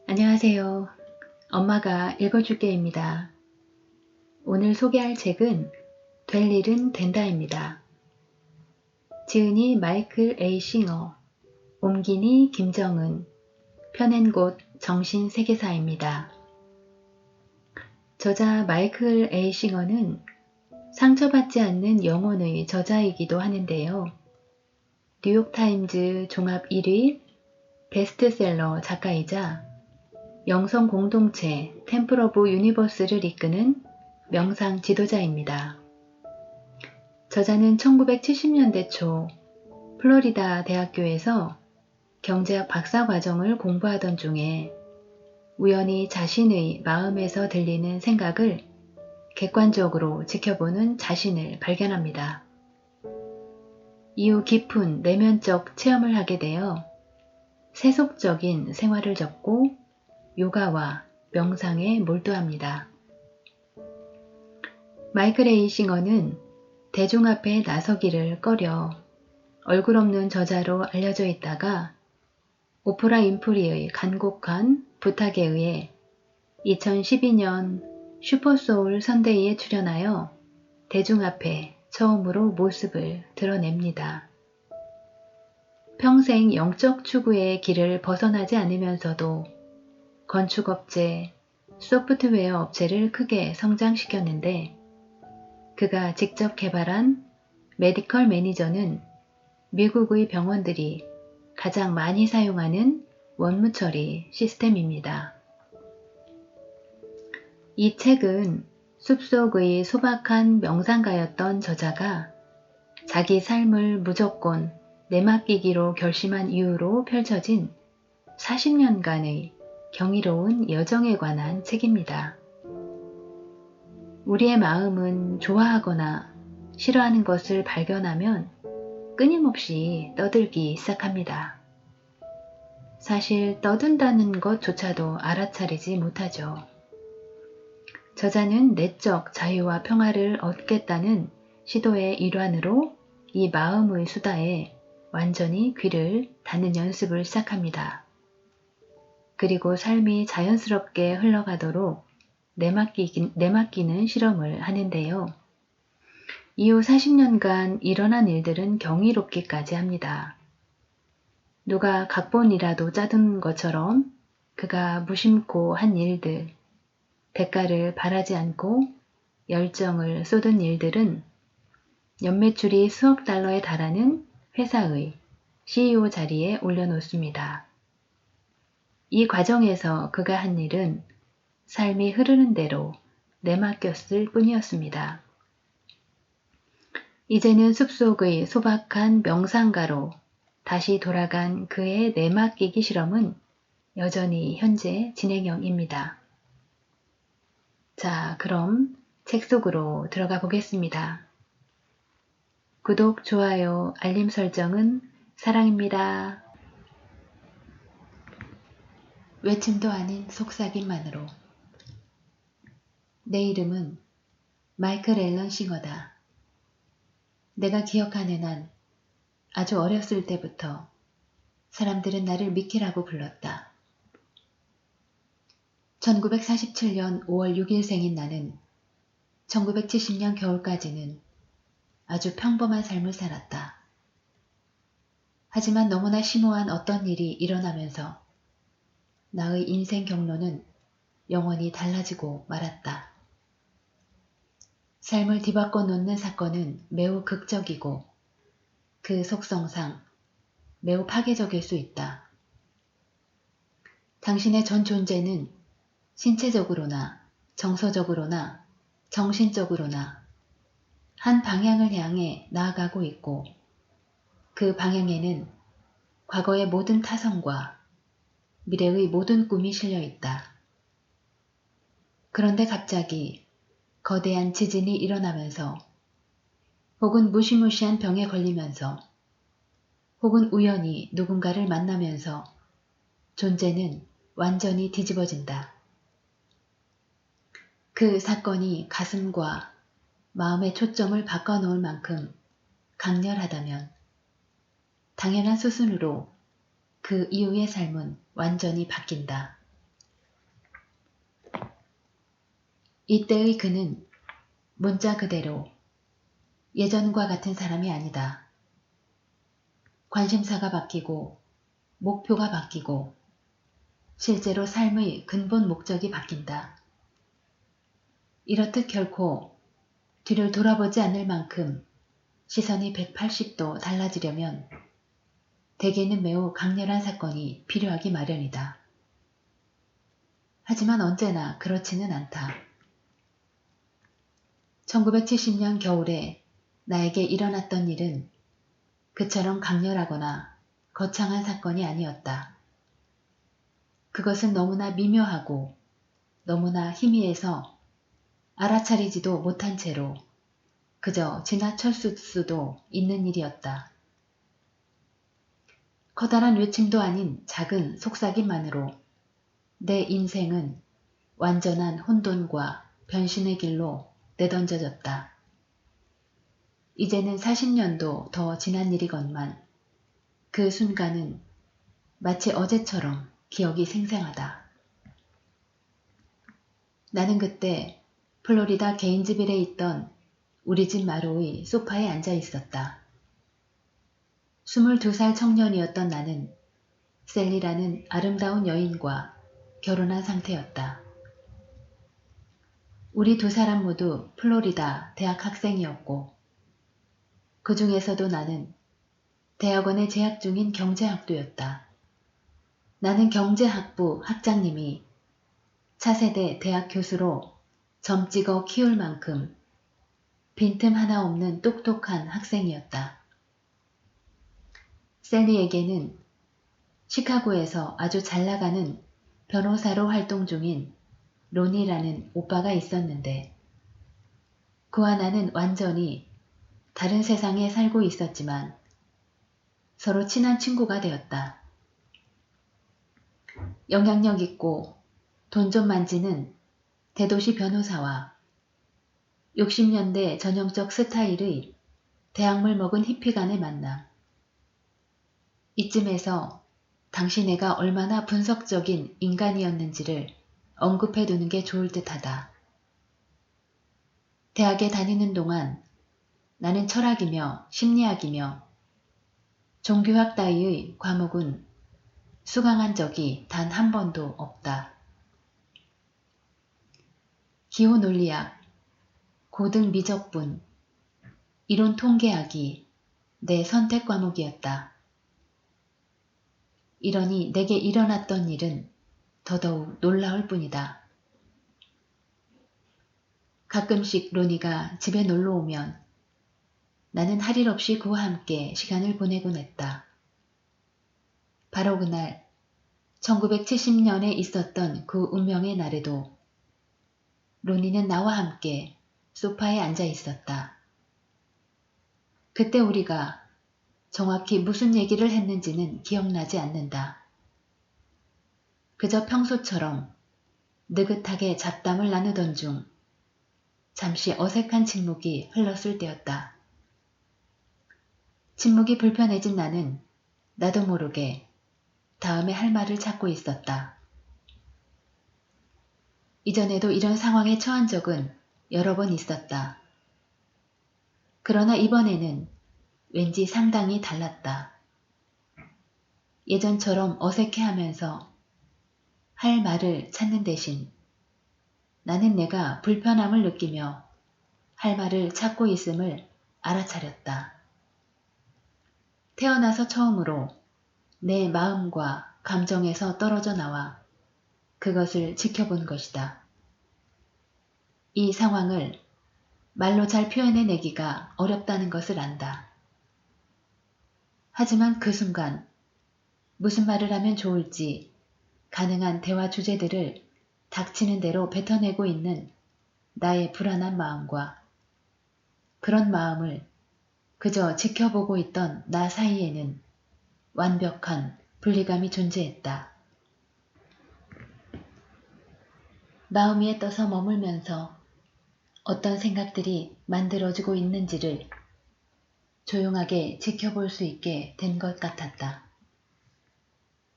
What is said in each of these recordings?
안녕하세요. 엄마가 읽어줄게입니다. 오늘 소개할 책은 될 일은 된다입니다. 지은이 마이클 A. 싱어, 옮기니 김정은, 펴낸 곳 정신세계사입니다. 저자 마이클 A. 싱어는 상처받지 않는 영혼의 저자이기도 하는데요. 뉴욕타임즈 종합 1위 베스트셀러 작가이자 영성 공동체 템플 오브 유니버스를 이끄는 명상 지도자입니다. 저자는 1970년대 초 플로리다 대학교에서 경제학 박사 과정을 공부하던 중에 우연히 자신의 마음에서 들리는 생각을 객관적으로 지켜보는 자신을 발견합니다. 이후 깊은 내면적 체험을 하게 되어 세속적인 생활을 접고 요가와 명상에 몰두합니다. 마이클 A. 싱어는 대중 앞에 나서기를 꺼려 얼굴 없는 저자로 알려져 있다가 오프라 윈프리의 간곡한 부탁에 의해 2012년 슈퍼소울 선데이에 출연하여 대중 앞에 처음으로 모습을 드러냅니다. 평생 영적 추구의 길을 벗어나지 않으면서도 건축업체, 소프트웨어 업체를 크게 성장시켰는데 그가 직접 개발한 메디컬 매니저는 미국의 병원들이 가장 많이 사용하는 원무 처리 시스템입니다. 이 책은 숲속의 소박한 명상가였던 저자가 자기 삶을 무조건 내맡기기로 결심한 이후로 펼쳐진 40년간의 경이로운 여정에 관한 책입니다. 우리의 마음은 좋아하거나 싫어하는 것을 발견하면 끊임없이 떠들기 시작합니다. 사실 떠든다는 것조차도 알아차리지 못하죠. 저자는 내적 자유와 평화를 얻겠다는 시도의 일환으로 이 마음의 수다에 완전히 귀를 닫는 연습을 시작합니다. 그리고 삶이 자연스럽게 흘러가도록 내맡기는 실험을 하는데요. 이후 40년간 일어난 일들은 경이롭기까지 합니다. 누가 각본이라도 짜둔 것처럼 그가 무심코 한 일들, 대가를 바라지 않고 열정을 쏟은 일들은 연매출이 수억 달러에 달하는 회사의 CEO 자리에 올려놓습니다. 이 과정에서 그가 한 일은 삶이 흐르는 대로 내맡겼을 뿐이었습니다. 이제는 숲속의 소박한 명상가로 다시 돌아간 그의 내맡기기 실험은 여전히 현재 진행형입니다. 자, 그럼 책 속으로 들어가 보겠습니다. 구독, 좋아요, 알림 설정은 사랑입니다. 외침도 아닌 속삭임만으로. 내 이름은 마이클 앨런 싱어다. 내가 기억하는 한 아주 어렸을 때부터 사람들은 나를 미키라고 불렀다. 1947년 5월 6일생인 나는 1970년 겨울까지는 아주 평범한 삶을 살았다. 하지만 너무나 심오한 어떤 일이 일어나면서 나의 인생 경로는 영원히 달라지고 말았다. 삶을 뒤바꿔 놓는 사건은 매우 극적이고 그 속성상 매우 파괴적일 수 있다. 당신의 전 존재는 신체적으로나 정서적으로나 정신적으로나 한 방향을 향해 나아가고 있고 그 방향에는 과거의 모든 타성과 미래의 모든 꿈이 실려 있다. 그런데 갑자기 거대한 지진이 일어나면서 혹은 무시무시한 병에 걸리면서 혹은 우연히 누군가를 만나면서 존재는 완전히 뒤집어진다. 그 사건이 가슴과 마음의 초점을 바꿔놓을 만큼 강렬하다면 당연한 수순으로 그 이후의 삶은 완전히 바뀐다. 이때의 그는 문자 그대로 예전과 같은 사람이 아니다. 관심사가 바뀌고 목표가 바뀌고 실제로 삶의 근본 목적이 바뀐다. 이렇듯 결코 뒤를 돌아보지 않을 만큼 시선이 180도 달라지려면 대개는 매우 강렬한 사건이 필요하기 마련이다. 하지만 언제나 그렇지는 않다. 1970년 겨울에 나에게 일어났던 일은 그처럼 강렬하거나 거창한 사건이 아니었다. 그것은 너무나 미묘하고 너무나 희미해서 알아차리지도 못한 채로 그저 지나쳤을 수도 있는 일이었다. 커다란 외침도 아닌 작은 속삭임만으로 내 인생은 완전한 혼돈과 변신의 길로 내던져졌다. 이제는 40년도 더 지난 일이건만 그 순간은 마치 어제처럼 기억이 생생하다. 나는 그때 플로리다 게인즈빌에 있던 우리 집 마루의 소파에 앉아 있었다. 22살 청년이었던 나는 셀리라는 아름다운 여인과 결혼한 상태였다. 우리 두 사람 모두 플로리다 대학 학생이었고 그 중에서도 나는 대학원에 재학 중인 경제학도였다. 나는 경제학부 학장님이 차세대 대학 교수로 점 찍어 키울 만큼 빈틈 하나 없는 똑똑한 학생이었다. 셀리에게는 시카고에서 아주 잘나가는 변호사로 활동 중인 로니라는 오빠가 있었는데 그와 나는 완전히 다른 세상에 살고 있었지만 서로 친한 친구가 되었다. 영향력 있고 돈 좀 만지는 대도시 변호사와 60년대 전형적 스타일의 대학물 먹은 히피 간의 만남. 이쯤에서 당시 내가 얼마나 분석적인 인간이었는지를 언급해 두는 게 좋을 듯하다. 대학에 다니는 동안 나는 철학이며 심리학이며 종교학 따위의 과목은 수강한 적이 단 한 번도 없다. 기후논리학, 고등 미적분, 이론 통계학이 내 선택 과목이었다. 이러니 내게 일어났던 일은 더더욱 놀라울 뿐이다. 가끔씩 로니가 집에 놀러 오면 나는 할 일 없이 그와 함께 시간을 보내곤 했다. 바로 그날 1970년에 있었던 그 운명의 날에도 로니는 나와 함께 소파에 앉아 있었다. 그때 우리가 정확히 무슨 얘기를 했는지는 기억나지 않는다. 그저 평소처럼 느긋하게 잡담을 나누던 중 잠시 어색한 침묵이 흘렀을 때였다. 침묵이 불편해진 나는 나도 모르게 다음에 할 말을 찾고 있었다. 이전에도 이런 상황에 처한 적은 여러 번 있었다. 그러나 이번에는 왠지 상당히 달랐다. 예전처럼 어색해하면서 할 말을 찾는 대신 나는 내가 불편함을 느끼며 할 말을 찾고 있음을 알아차렸다. 태어나서 처음으로 내 마음과 감정에서 떨어져 나와 그것을 지켜본 것이다. 이 상황을 말로 잘 표현해내기가 어렵다는 것을 안다. 하지만 그 순간 무슨 말을 하면 좋을지 가능한 대화 주제들을 닥치는 대로 뱉어내고 있는 나의 불안한 마음과 그런 마음을 그저 지켜보고 있던 나 사이에는 완벽한 분리감이 존재했다. 마음 위에 떠서 머물면서 어떤 생각들이 만들어지고 있는지를 조용하게 지켜볼 수 있게 된 것 같았다.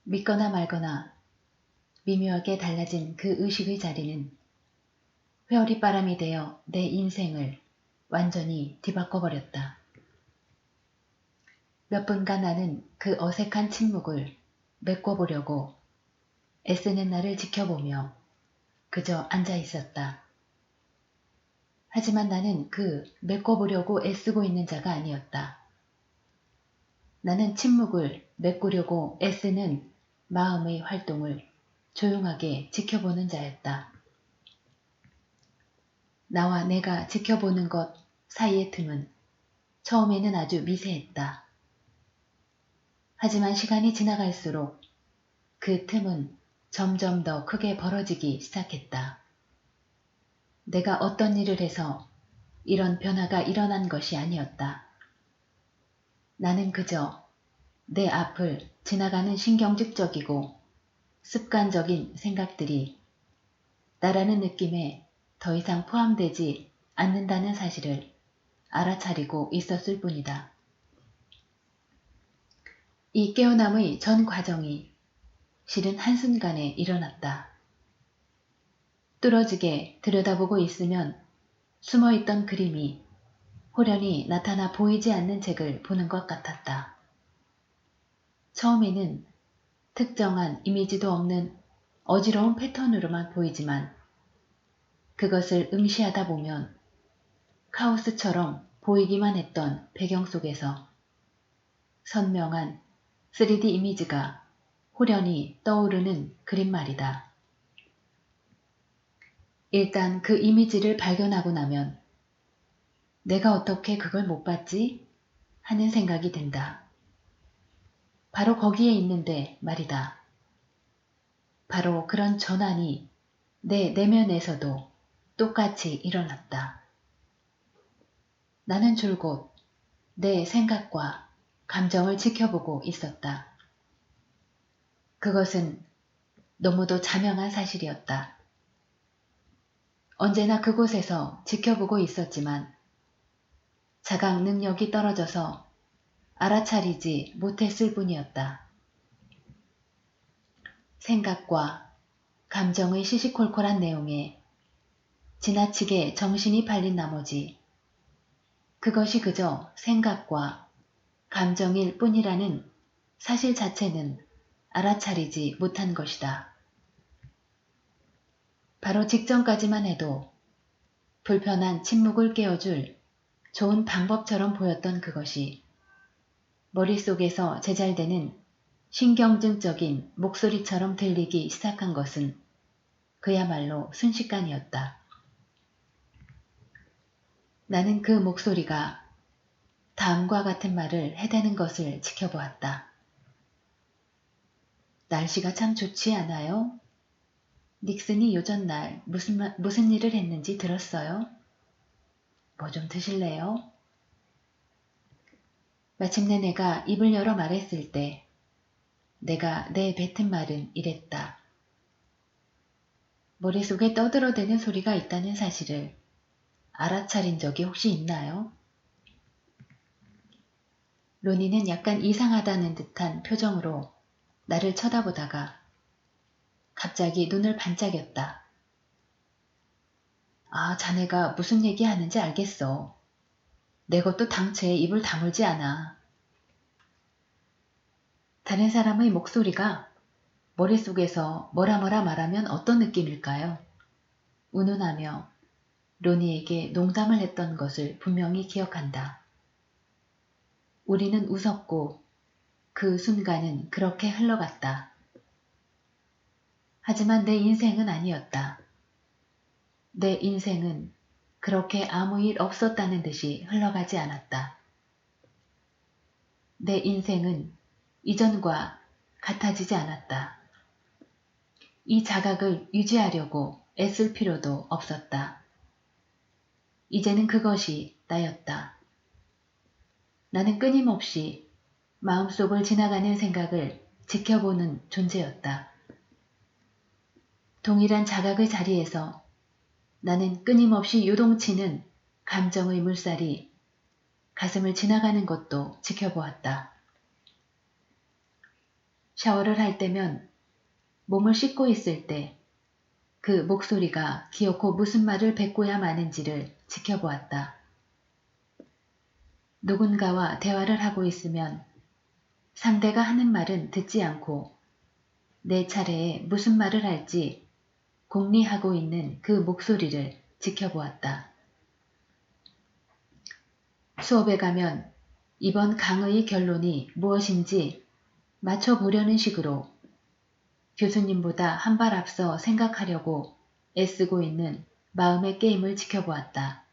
믿거나 말거나 미묘하게 달라진 그 의식의 자리는 회오리바람이 되어 내 인생을 완전히 뒤바꿔버렸다. 몇 분간 나는 그 어색한 침묵을 메꿔보려고 애쓰는 나를 지켜보며 그저 앉아 있었다. 하지만 나는 그 메꿔보려고 애쓰고 있는 자가 아니었다. 나는 침묵을 메꾸려고 애쓰는 마음의 활동을 조용하게 지켜보는 자였다. 나와 내가 지켜보는 것 사이의 틈은 처음에는 아주 미세했다. 하지만 시간이 지나갈수록 그 틈은 점점 더 크게 벌어지기 시작했다. 내가 어떤 일을 해서 이런 변화가 일어난 것이 아니었다. 나는 그저 내 앞을 지나가는 신경직적이고 습관적인 생각들이 나라는 느낌에 더 이상 포함되지 않는다는 사실을 알아차리고 있었을 뿐이다. 이 깨어남의 전 과정이 실은 한순간에 일어났다. 뚫어지게 들여다보고 있으면 숨어있던 그림이 호련히 나타나 보이지 않는 책을 보는 것 같았다. 처음에는 특정한 이미지도 없는 어지러운 패턴으로만 보이지만 그것을 응시하다 보면 카오스처럼 보이기만 했던 배경 속에서 선명한 3D 이미지가 호련히 떠오르는 그림 말이다. 일단 그 이미지를 발견하고 나면 내가 어떻게 그걸 못 봤지? 하는 생각이 든다. 바로 거기에 있는데 말이다. 바로 그런 전환이 내 내면에서도 똑같이 일어났다. 나는 줄곧 내 생각과 감정을 지켜보고 있었다. 그것은 너무도 자명한 사실이었다. 언제나 그곳에서 지켜보고 있었지만 자각 능력이 떨어져서 알아차리지 못했을 뿐이었다. 생각과 감정의 시시콜콜한 내용에 지나치게 정신이 팔린 나머지 그것이 그저 생각과 감정일 뿐이라는 사실 자체는 알아차리지 못한 것이다. 바로 직전까지만 해도 불편한 침묵을 깨워줄 좋은 방법처럼 보였던 그것이 머릿속에서 제잘되는 신경증적인 목소리처럼 들리기 시작한 것은 그야말로 순식간이었다. 나는 그 목소리가 다음과 같은 말을 해대는 것을 지켜보았다. 날씨가 참 좋지 않아요? 닉슨이 요전날 무슨 일을 했는지 들었어요? 뭐 좀 드실래요? 마침내 내가 입을 열어 말했을 때 내가 내뱉은 말은 이랬다. 머릿속에 떠들어대는 소리가 있다는 사실을 알아차린 적이 혹시 있나요? 로니는 약간 이상하다는 듯한 표정으로 나를 쳐다보다가 갑자기 눈을 반짝였다. 아, 자네가 무슨 얘기 하는지 알겠어. 내 것도 당최 입을 다물지 않아. 다른 사람의 목소리가 머릿속에서 뭐라 말하면 어떤 느낌일까요? 운운하며 로니에게 농담을 했던 것을 분명히 기억한다. 우리는 웃었고 그 순간은 그렇게 흘러갔다. 하지만 내 인생은 아니었다. 내 인생은 그렇게 아무 일 없었다는 듯이 흘러가지 않았다. 내 인생은 이전과 같아지지 않았다. 이 자각을 유지하려고 애쓸 필요도 없었다. 이제는 그것이 나였다. 나는 끊임없이 마음속을 지나가는 생각을 지켜보는 존재였다. 동일한 자각의 자리에서 나는 끊임없이 요동치는 감정의 물살이 가슴을 지나가는 것도 지켜보았다. 샤워를 할 때면, 몸을 씻고 있을 때 그 목소리가 기어코 무슨 말을 뱉고야 마는지를 지켜보았다. 누군가와 대화를 하고 있으면 상대가 하는 말은 듣지 않고 내 차례에 무슨 말을 할지 궁리하고 있는 그 목소리를 지켜보았다. 수업에 가면 이번 강의의 결론이 무엇인지 맞춰보려는 식으로 교수님보다 한 발 앞서 생각하려고 애쓰고 있는 마음의 게임을 지켜보았다.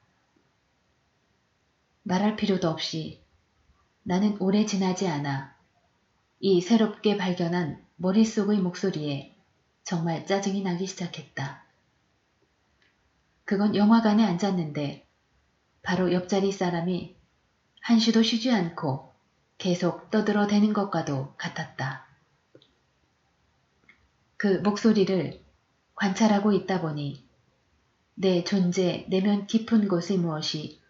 말할 필요도 없이 나는 오래 지나지 않아 이 새롭게 발견한 머릿속의 목소리에 정말 짜증이 나기 시작했다. 그건 영화관에 앉았는데 바로 옆자리 사람이 한시도 쉬지 않고 계속 떠들어대는 것과도 같았다. 그 목소리를 관찰하고 있다 보니 내 존재 내면 깊은 곳의 무엇이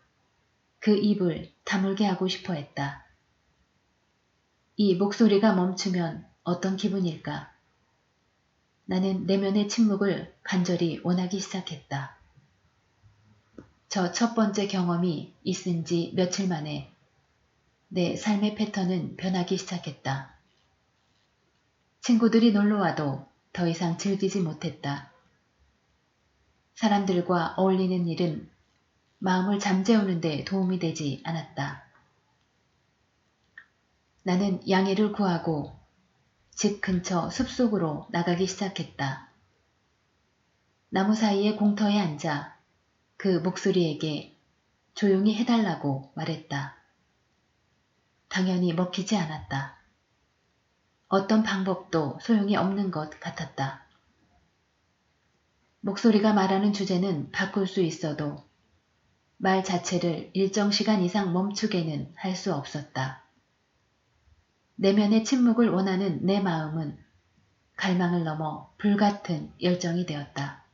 그 입을 다물게 하고 싶어 했다. 이 목소리가 멈추면 어떤 기분일까? 나는 내면의 침묵을 간절히 원하기 시작했다. 저 첫 번째 경험이 있은 지 며칠 만에 내 삶의 패턴은 변하기 시작했다. 친구들이 놀러와도 더 이상 즐기지 못했다. 사람들과 어울리는 일은 마음을 잠재우는 데 도움이 되지 않았다. 나는 양해를 구하고 집 근처 숲속으로 나가기 시작했다. 나무 사이의 공터에 앉아 그 목소리에게 조용히 해달라고 말했다. 당연히 먹히지 않았다. 어떤 방법도 소용이 없는 것 같았다. 목소리가 말하는 주제는 바꿀 수 있어도 말 자체를 일정 시간 이상 멈추게는 할 수 없었다. 내면의 침묵을 원하는 내 마음은 갈망을 넘어 불같은 열정이 되었다.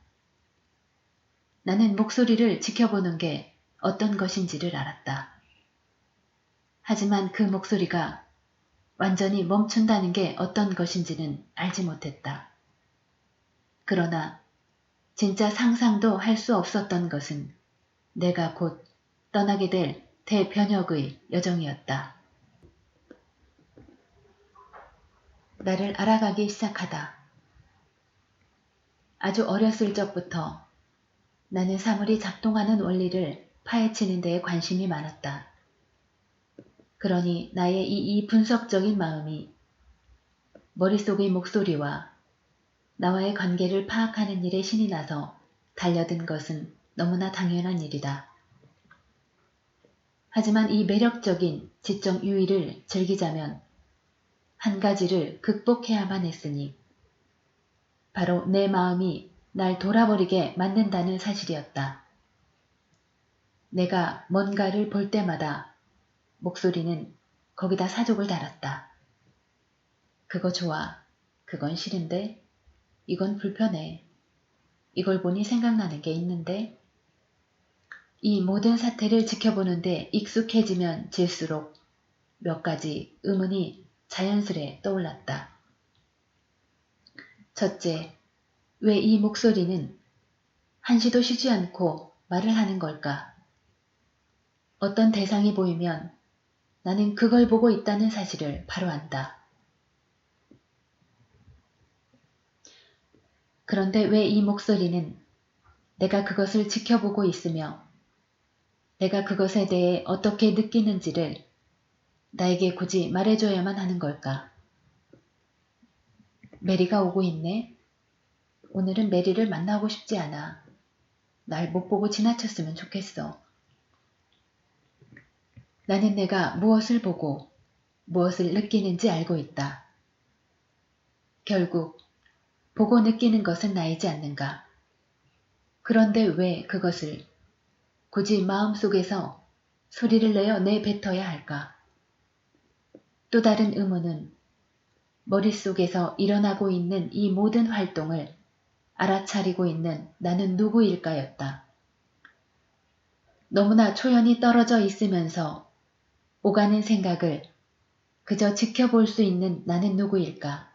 나는 목소리를 지켜보는 게 어떤 것인지를 알았다. 하지만 그 목소리가 완전히 멈춘다는 게 어떤 것인지는 알지 못했다. 그러나 진짜 상상도 할 수 없었던 것은 내가 곧 떠나게 될 대변혁의 여정이었다. 나를 알아가기 시작하다. 아주 어렸을 적부터 나는 사물이 작동하는 원리를 파헤치는 데에 관심이 많았다. 그러니 나의 이 분석적인 마음이 머릿속의 목소리와 나와의 관계를 파악하는 일에 신이 나서 달려든 것은 너무나 당연한 일이다. 하지만 이 매력적인 지적 유의를 즐기자면 한 가지를 극복해야만 했으니 바로 내 마음이 날 돌아버리게 만든다는 사실이었다. 내가 뭔가를 볼 때마다 목소리는 거기다 사족을 달았다. 그거 좋아. 그건 싫은데. 이건 불편해. 이걸 보니 생각나는 게 있는데. 이 모든 사태를 지켜보는데 익숙해지면 질수록 몇 가지 의문이 자연스레 떠올랐다. 첫째, 왜 이 목소리는 한시도 쉬지 않고 말을 하는 걸까? 어떤 대상이 보이면 나는 그걸 보고 있다는 사실을 바로 안다. 그런데 왜 이 목소리는 내가 그것을 지켜보고 있으며 내가 그것에 대해 어떻게 느끼는지를 나에게 굳이 말해줘야만 하는 걸까? 메리가 오고 있네. 오늘은 메리를 만나고 싶지 않아. 날 못 보고 지나쳤으면 좋겠어. 나는 내가 무엇을 보고 무엇을 느끼는지 알고 있다. 결국 보고 느끼는 것은 나이지 않는가? 그런데 왜 그것을 굳이 마음속에서 소리를 내어 내뱉어야 할까? 또 다른 의문은 머릿속에서 일어나고 있는 이 모든 활동을 알아차리고 있는 나는 누구일까였다. 너무나 초연히 떨어져 있으면서 오가는 생각을 그저 지켜볼 수 있는 나는 누구일까?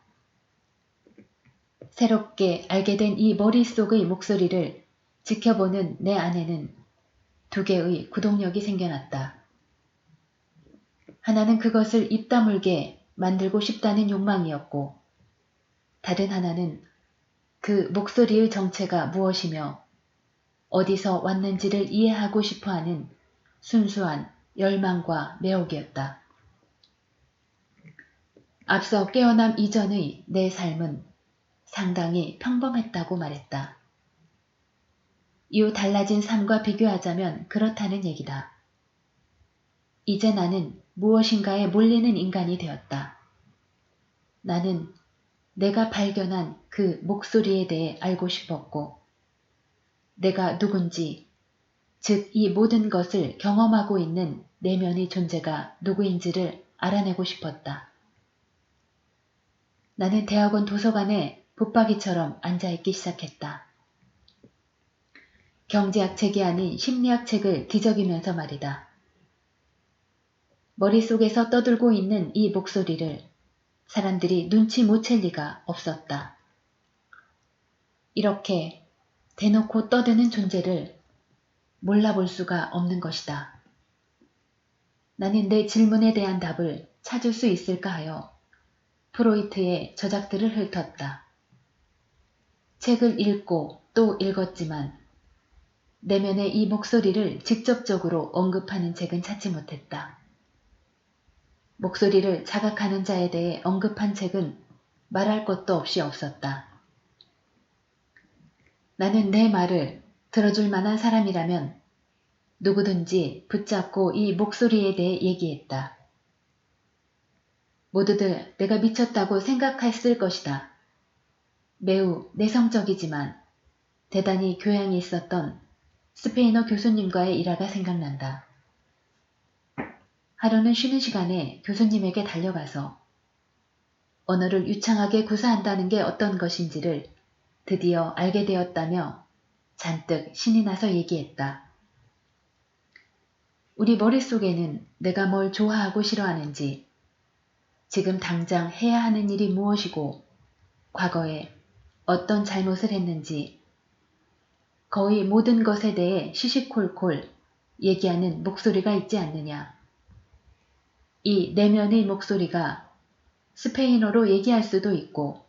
새롭게 알게 된 이 머릿속의 목소리를 지켜보는 내 안에는 두 개의 구동력이 생겨났다. 하나는 그것을 입 다물게 만들고 싶다는 욕망이었고, 다른 하나는 그 목소리의 정체가 무엇이며 어디서 왔는지를 이해하고 싶어하는 순수한 열망과 매혹이었다. 앞서 깨어남 이전의 내 삶은 상당히 평범했다고 말했다. 이후 달라진 삶과 비교하자면 그렇다는 얘기다. 이제 나는 무엇인가에 몰리는 인간이 되었다. 나는 내가 발견한 그 목소리에 대해 알고 싶었고, 내가 누군지, 즉 이 모든 것을 경험하고 있는 내면의 존재가 누구인지를 알아내고 싶었다. 나는 대학원 도서관에 붙박이처럼 앉아있기 시작했다. 경제학 책이 아닌 심리학 책을 뒤적이면서 말이다. 머릿속에서 떠들고 있는 이 목소리를 사람들이 눈치 못 챌 리가 없었다. 이렇게 대놓고 떠드는 존재를 몰라볼 수가 없는 것이다. 나는 내 질문에 대한 답을 찾을 수 있을까 하여 프로이트의 저작들을 훑었다. 책을 읽고 또 읽었지만 내면의 이 목소리를 직접적으로 언급하는 책은 찾지 못했다. 목소리를 자각하는 자에 대해 언급한 책은 말할 것도 없이 없었다. 나는 내 말을 들어줄 만한 사람이라면 누구든지 붙잡고 이 목소리에 대해 얘기했다. 모두들 내가 미쳤다고 생각했을 것이다. 매우 내성적이지만 대단히 교양이 있었던 스페인어 교수님과의 일화가 생각난다. 하루는 쉬는 시간에 교수님에게 달려가서 언어를 유창하게 구사한다는 게 어떤 것인지를 드디어 알게 되었다며 잔뜩 신이 나서 얘기했다. 우리 머릿속에는 내가 뭘 좋아하고 싫어하는지, 지금 당장 해야 하는 일이 무엇이고, 과거에 어떤 잘못을 했는지, 거의 모든 것에 대해 시시콜콜 얘기하는 목소리가 있지 않느냐. 이 내면의 목소리가 스페인어로 얘기할 수도 있고,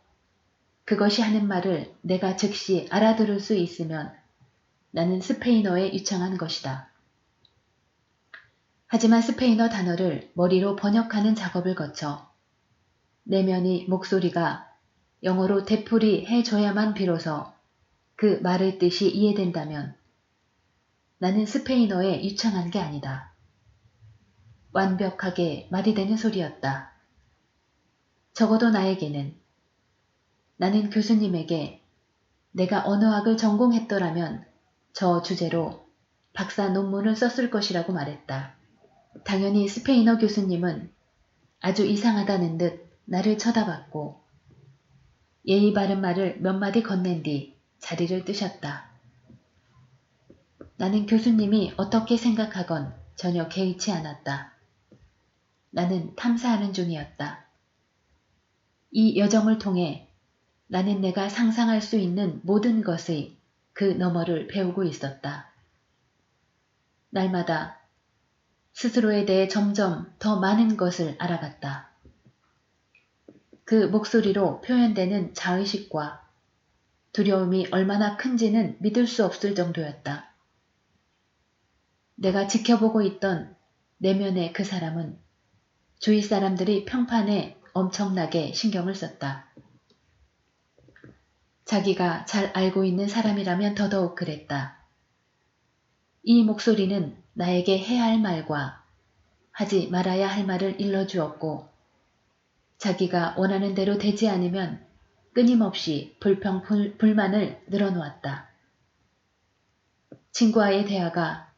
그것이 하는 말을 내가 즉시 알아들을 수 있으면 나는 스페인어에 유창한 것이다. 하지만 스페인어 단어를 머리로 번역하는 작업을 거쳐 내면의 목소리가 영어로 되풀이 해줘야만 비로소 그 말의 뜻이 이해된다면 나는 스페인어에 유창한 게 아니다. 완벽하게 말이 되는 소리였다. 적어도 나에게는. 나는 교수님에게 내가 언어학을 전공했더라면 저 주제로 박사 논문을 썼을 것이라고 말했다. 당연히 스페인어 교수님은 아주 이상하다는 듯 나를 쳐다봤고 예의 바른 말을 몇 마디 건넨 뒤 자리를 뜨셨다. 나는 교수님이 어떻게 생각하건 전혀 개의치 않았다. 나는 탐사하는 중이었다. 이 여정을 통해 나는 내가 상상할 수 있는 모든 것의 그 너머를 배우고 있었다. 날마다 스스로에 대해 점점 더 많은 것을 알아갔다. 그 목소리로 표현되는 자의식과 두려움이 얼마나 큰지는 믿을 수 없을 정도였다. 내가 지켜보고 있던 내면의 그 사람은 주위 사람들이 평판에 엄청나게 신경을 썼다. 자기가 잘 알고 있는 사람이라면 더더욱 그랬다. 이 목소리는 나에게 해야 할 말과 하지 말아야 할 말을 일러주었고 자기가 원하는 대로 되지 않으면 끊임없이 불만을 늘어놓았다. 친구와의 대화가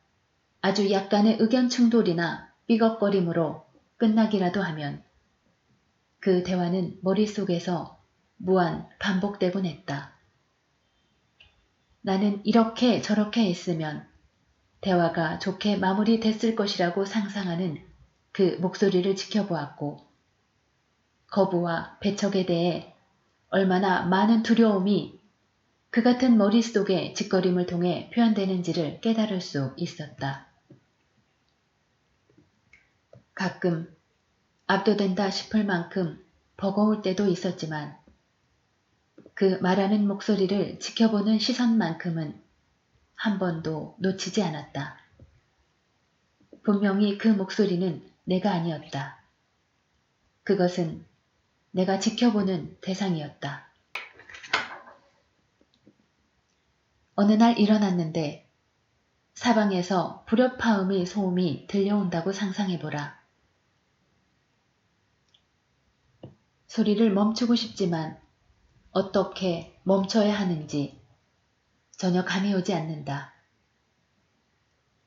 아주 약간의 의견 충돌이나 삐걱거림으로 끝나기라도 하면 그 대화는 머릿속에서 무한 반복되곤 했다. 나는 이렇게 저렇게 했으면 대화가 좋게 마무리됐을 것이라고 상상하는 그 목소리를 지켜보았고 거부와 배척에 대해 얼마나 많은 두려움이 그 같은 머릿속의 짓거림을 통해 표현되는지를 깨달을 수 있었다. 가끔 압도된다 싶을 만큼 버거울 때도 있었지만 그 말하는 목소리를 지켜보는 시선만큼은 한 번도 놓치지 않았다. 분명히 그 목소리는 내가 아니었다. 그것은 내가 지켜보는 대상이었다. 어느 날 일어났는데 사방에서 불협화음의 소음이 들려온다고 상상해보라. 소리를 멈추고 싶지만 어떻게 멈춰야 하는지 전혀 감이 오지 않는다.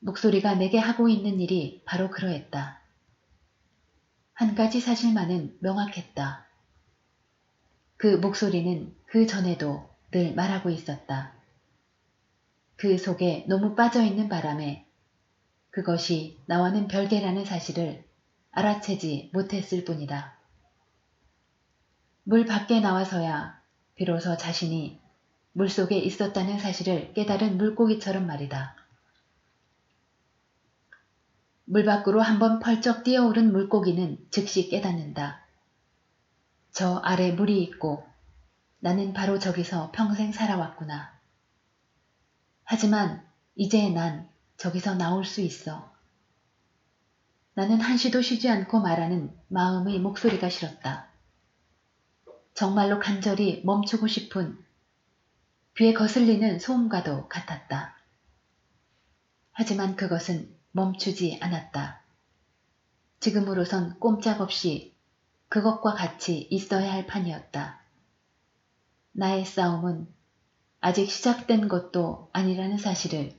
목소리가 내게 하고 있는 일이 바로 그러했다. 한 가지 사실만은 명확했다. 그 목소리는 그 전에도 늘 말하고 있었다. 그 속에 너무 빠져있는 바람에 그것이 나와는 별개라는 사실을 알아채지 못했을 뿐이다. 물 밖에 나와서야 비로소 자신이 물속에 있었다는 사실을 깨달은 물고기처럼 말이다. 물 밖으로 한번 펄쩍 뛰어오른 물고기는 즉시 깨닫는다. 저 아래 물이 있고 나는 바로 저기서 평생 살아왔구나. 하지만 이제 난 저기서 나올 수 있어. 나는 한시도 쉬지 않고 말하는 마음의 목소리가 싫었다. 정말로 간절히 멈추고 싶은 귀에 거슬리는 소음과도 같았다. 하지만 그것은 멈추지 않았다. 지금으로선 꼼짝없이 그것과 같이 있어야 할 판이었다. 나의 싸움은 아직 시작된 것도 아니라는 사실을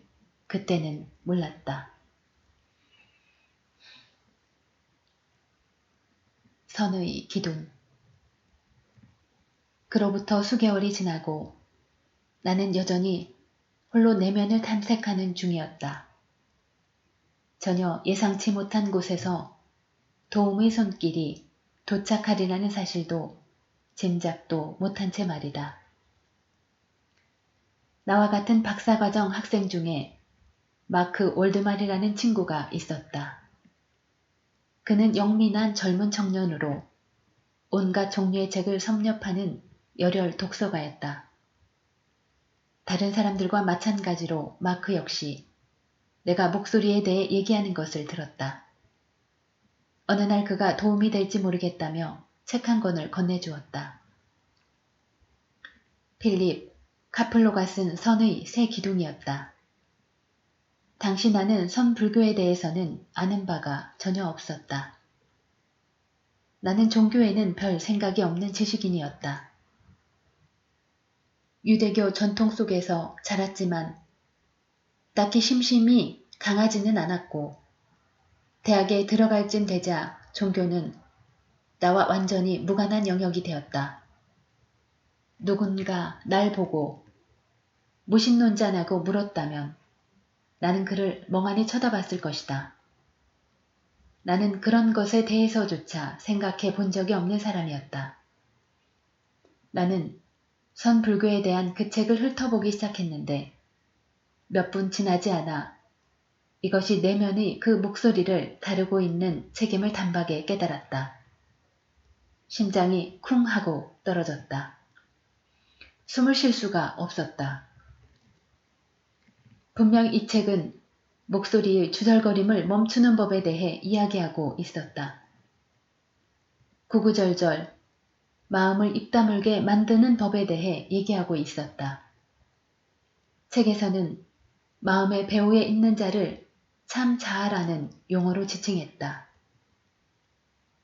그때는 몰랐다. 선의 기둥. 그로부터 수개월이 지나고 나는 여전히 홀로 내면을 탐색하는 중이었다. 전혀 예상치 못한 곳에서 도움의 손길이 도착하리라는 사실도 짐작도 못한 채 말이다. 나와 같은 박사과정 학생 중에 마크 올드말이라는 친구가 있었다. 그는 영민한 젊은 청년으로 온갖 종류의 책을 섭렵하는 열혈 독서가였다. 다른 사람들과 마찬가지로 마크 역시 내가 목소리에 대해 얘기하는 것을 들었다. 어느 날 그가 도움이 될지 모르겠다며 책 한 권을 건네주었다. 필립 카플로가 쓴 선의 새 기둥이었다. 당시 나는 선불교에 대해서는 아는 바가 전혀 없었다. 나는 종교에는 별 생각이 없는 지식인이었다. 유대교 전통 속에서 자랐지만 딱히 심심이 강하지는 않았고 대학에 들어갈 쯤 되자 종교는 나와 완전히 무관한 영역이 되었다. 누군가 날 보고 무신론자냐고 물었다면 나는 그를 멍하니 쳐다봤을 것이다. 나는 그런 것에 대해서조차 생각해 본 적이 없는 사람이었다. 나는 선불교에 대한 그 책을 훑어보기 시작했는데 몇 분 지나지 않아 이것이 내면의 그 목소리를 다루고 있는 책임을 단박에 깨달았다. 심장이 쿵 하고 떨어졌다. 숨을 쉴 수가 없었다. 분명 이 책은 목소리의 주절거림을 멈추는 법에 대해 이야기하고 있었다. 구구절절 마음을 입다물게 만드는 법에 대해 얘기하고 있었다. 책에서는 마음의 배후에 있는 자를 참 자아라는 용어로 지칭했다.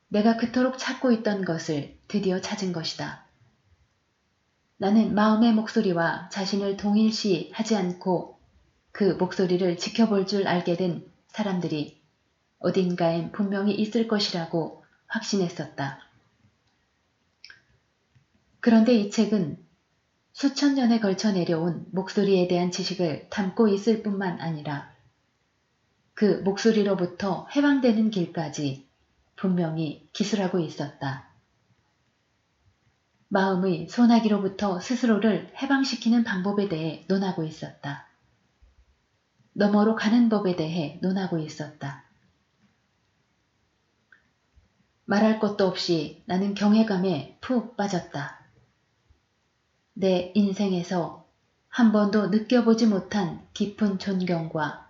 내가 그토록 찾고 있던 것을 드디어 찾은 것이다. 나는 마음의 목소리와 자신을 동일시하지 않고 그 목소리를 지켜볼 줄 알게 된 사람들이 어딘가엔 분명히 있을 것이라고 확신했었다. 그런데 이 책은 수천 년에 걸쳐 내려온 목소리에 대한 지식을 담고 있을 뿐만 아니라 그 목소리로부터 해방되는 길까지 분명히 기술하고 있었다. 마음의 소나기로부터 스스로를 해방시키는 방법에 대해 논하고 있었다. 너머로 가는 법에 대해 논하고 있었다. 말할 것도 없이 나는 경외감에 푹 빠졌다. 내 인생에서 한 번도 느껴보지 못한 깊은 존경과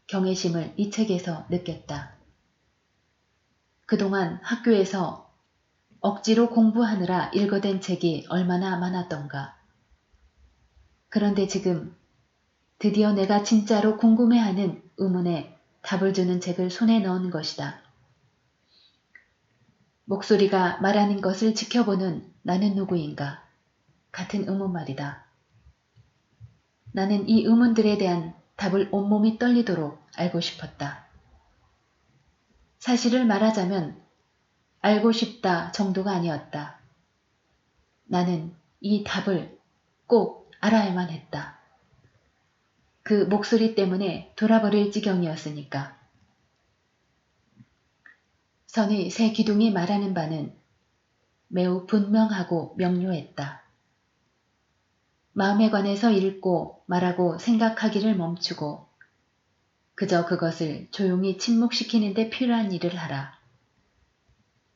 경외심을 이 책에서 느꼈다. 그동안 학교에서 억지로 공부하느라 읽어댄 책이 얼마나 많았던가. 그런데 지금 드디어 내가 진짜로 궁금해하는 의문에 답을 주는 책을 손에 넣은 것이다. 목소리가 말하는 것을 지켜보는 나는 누구인가? 같은 의문 말이다. 나는 이 의문들에 대한 답을 온몸이 떨리도록 알고 싶었다. 사실을 말하자면 알고 싶다 정도가 아니었다. 나는 이 답을 꼭 알아야만 했다. 그 목소리 때문에 돌아버릴 지경이었으니까. 선의 새 기둥이 말하는 바는 매우 분명하고 명료했다. 마음에 관해서 읽고 말하고 생각하기를 멈추고 그저 그것을 조용히 침묵시키는 데 필요한 일을 하라.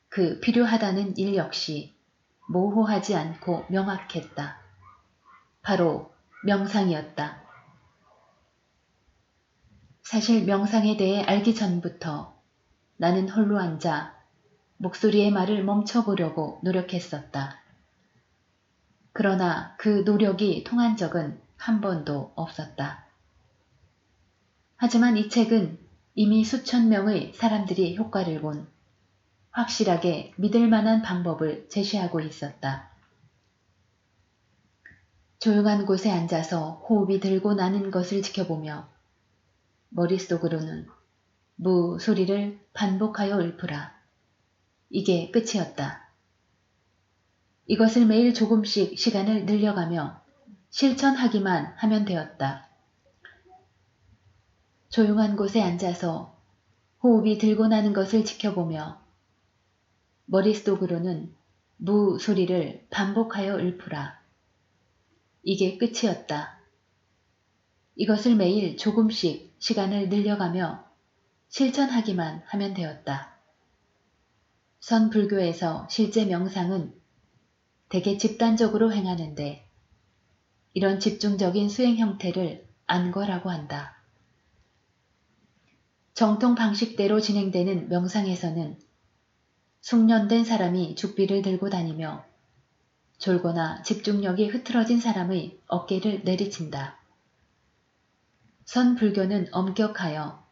그 필요하다는 일 역시 모호하지 않고 명확했다. 바로 명상이었다. 사실 명상에 대해 알기 전부터 나는 홀로 앉아 목소리의 말을 멈춰보려고 노력했었다. 그러나 그 노력이 통한 적은 한 번도 없었다. 하지만 이 책은 이미 수천 명의 사람들이 효과를 본 확실하게 믿을 만한 방법을 제시하고 있었다. 조용한 곳에 앉아서 호흡이 들고 나는 것을 지켜보며 머릿속으로는 무 소리를 반복하여 읊으라. 이게 끝이었다. 이것을 매일 조금씩 시간을 늘려가며 실천하기만 하면 되었다. 조용한 곳에 앉아서 호흡이 들고 나는 것을 지켜보며 머릿속으로는 무 소리를 반복하여 읊으라. 이게 끝이었다. 이것을 매일 조금씩 시간을 늘려가며 실천하기만 하면 되었다. 선불교에서 실제 명상은 대개 집단적으로 행하는데 이런 집중적인 수행 형태를 안거라고 한다. 정통 방식대로 진행되는 명상에서는 숙련된 사람이 죽비를 들고 다니며 졸거나 집중력이 흐트러진 사람의 어깨를 내리친다. 선불교는 엄격하여